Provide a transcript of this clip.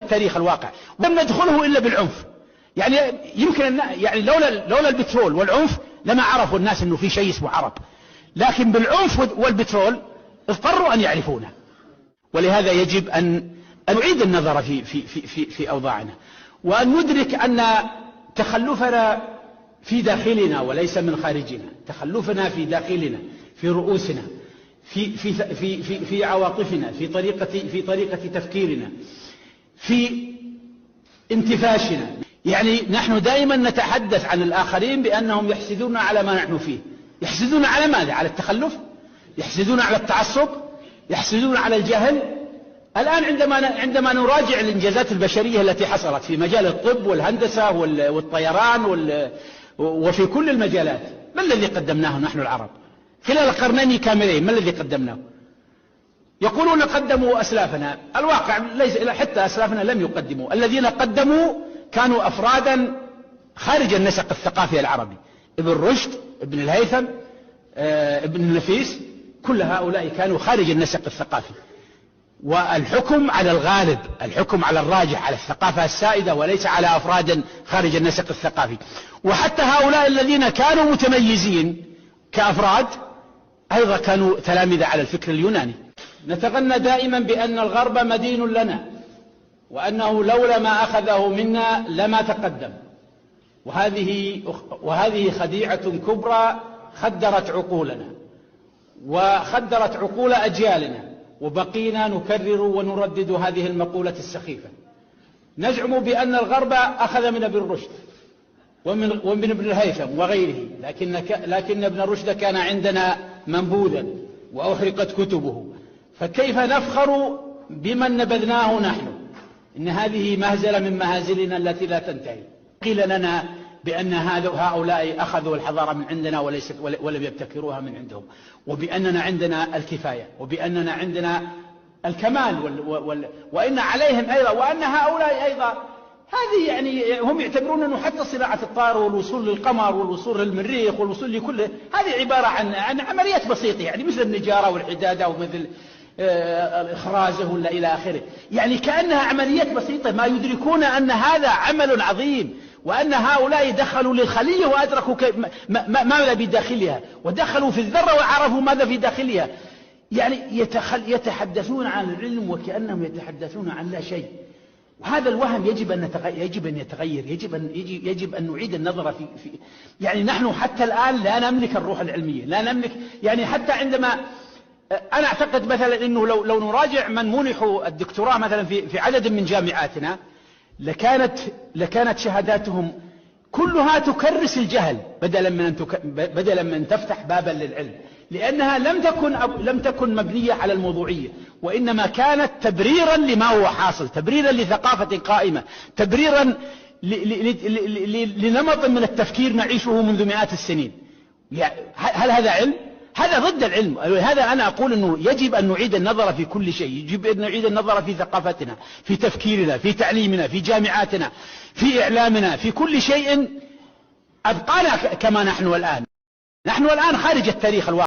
التاريخ الواقع، ولم ندخله إلا بالعنف. يعني يمكن يعني لولا البترول والعنف لما عرفوا الناس أنه في شيء اسمه عرب، لكن بالعنف والبترول اضطروا أن يعرفونه. ولهذا يجب أن نعيد النظر في أوضاعنا، وأن ندرك أن تخلفنا في داخلنا وليس من خارجنا، تخلفنا في داخلنا، في رؤوسنا، في عواطفنا، في طريقة تفكيرنا، في انتفاشنا. يعني نحن دائما نتحدث عن الآخرين بأنهم يحسدون على ما نحن فيه. يحسدون على ماذا؟ على التخلف؟ يحسدون على التعصب؟ يحسدون على الجهل؟ الآن عندما نراجع الإنجازات البشرية التي حصلت في مجال الطب والهندسة والطيران وفي كل المجالات، ما الذي قدمناه نحن العرب خلال القرنين كاملين؟ ما الذي قدمناه؟ يقولون قدموا أسلافنا. الواقع ليس، حتى أسلافنا لم يقدموا. الذين قدموا كانوا أفرادا خارج النسق الثقافي العربي. ابن رشد، ابن الهيثم، ابن النفيس، كل هؤلاء كانوا خارج النسق الثقافي. والحكم على الغالب، الحكم على الراجح، على الثقافة السائدة، وليس على أفراد خارج النسق الثقافي. وحتى هؤلاء الذين كانوا متميزين كأفراد أيضا كانوا تلامذة على الفكر اليوناني. نتغنى دائما بأن الغرب مدين لنا، وأنه لولا ما أخذه منا لما تقدم. وهذه خديعة كبرى خدرت عقولنا وخدرت عقول أجيالنا، وبقينا نكرر ونردد هذه المقولة السخيفة. نزعم بأن الغرب أخذ من ابن رشد ومن ابن الهيثم وغيره، لكن ابن رشد كان عندنا منبوذا وأحرقت كتبه، فكيف نفخر بمن نبذناه نحن؟ إن هذه مهزلة من مهازلنا التي لا تنتهي. قيل لنا بأن هؤلاء أخذوا الحضارة من عندنا ولم يبتكروها من عندهم، وبأننا عندنا الكفاية، وبأننا عندنا الكمال، وإن عليهم أيضا، وأن هؤلاء أيضا هذه يعني هم يعتبرون أنه حتى صناعة الطائرة والوصول للقمر والوصول للمريخ والوصول لكله هذه عبارة عن عمليات بسيطة، يعني مثل النجارة والحدادة ومثل الإخراز ولا إلى آخره. يعني كأنها عمليات بسيطة، ما يدركون أن هذا عمل عظيم، وأن هؤلاء دخلوا للخلية وأدركوا ماذا بداخلها، ودخلوا في الذرة وعرفوا ماذا في داخلها. يعني يتحدثون عن العلم وكأنهم يتحدثون عن لا شيء. وهذا الوهم يجب أن يتغير، يجب أن نعيد النظر في يعني نحن حتى الآن لا نملك الروح العلمية، لا نملك. يعني حتى عندما أنا أعتقد مثلا أنه لو نراجع من منحوا الدكتوراه مثلا في عدد من جامعاتنا لكانت شهاداتهم كلها تكرس الجهل بدلا من تفتح بابا للعلم، لأنها لم تكن مبنية على الموضوعية، وإنما كانت تبريرا لما هو حاصل، تبريرا لثقافة قائمة، تبريرا لنمط من التفكير نعيشه منذ مئات السنين. هل هذا علم؟ هذا ضد العلم. هذا أنا أقول أنه يجب أن نعيد النظر في كل شيء، يجب أن نعيد النظر في ثقافتنا، في تفكيرنا، في تعليمنا، في جامعاتنا، في إعلامنا، في كل شيء أبقانا كما نحن الآن. نحن الآن خارج التاريخ الواقع.